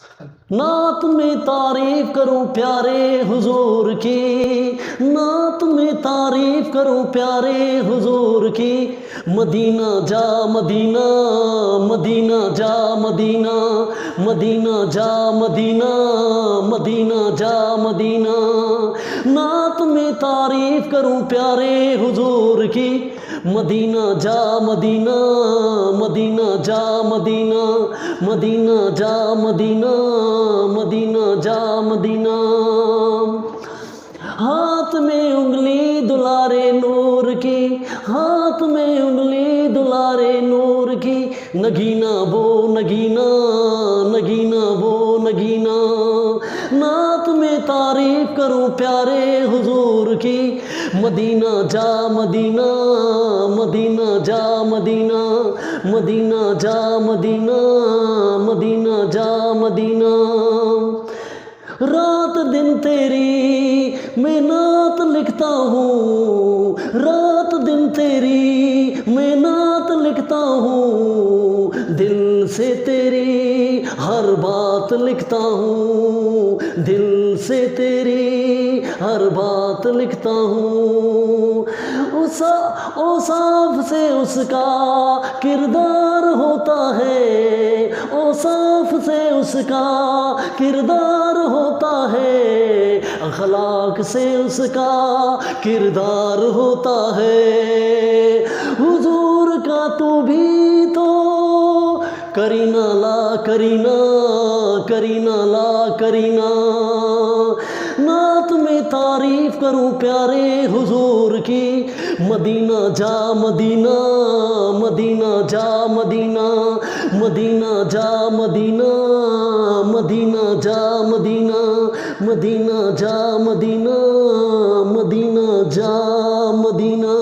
नात में तारीफ करूं प्यारे हुजूर की, नात में तारीफ करूं प्यारे हुजूर की। मदीना जा मदीना, मदीना जा मदीना, मदीना जा मदीना, मदीना जा मदीना। नात में तारीफ करूं प्यारे हुजूर की। मदीना जा मदीना, मदीना जा मदीना, मदीना जा मदीना, मदीना जा मदीना। हाथ में उंगली दुलारे नूर की, हाथ में उंगली दुलारे नूर की। नगीना वो नगीना, नगीना वो नगीना। नात में तारीफ करूं प्यारे हुजूर की। मदीना जा मदीना, मदीना जा मदीना, मदीना जा मदीना, मदीना जा मदीना। रात दिन तेरी मैं नात लिखता हूँ, रात दिन तेरी मैं नात लिखता हूँ। दिल से तेरी हर बात लिखता हूँ, दिल से तेरी हर बात लिखता हूँ। औसाफ से उसका किरदार होता है, औसाफ से उसका किरदार होता है। अखलाक से उसका किरदार होता है। हुजूर का तू भी तो करीना ला करीना, करीना ला करीना। नात में तारीफ करूं प्यारे हुजूर की। मदीना जा मदीना, मदीना जा मदीना, मदीना जा मदीना, मदीना जा मदीना, मदीना जा मदीना, मदीना जा मदीना।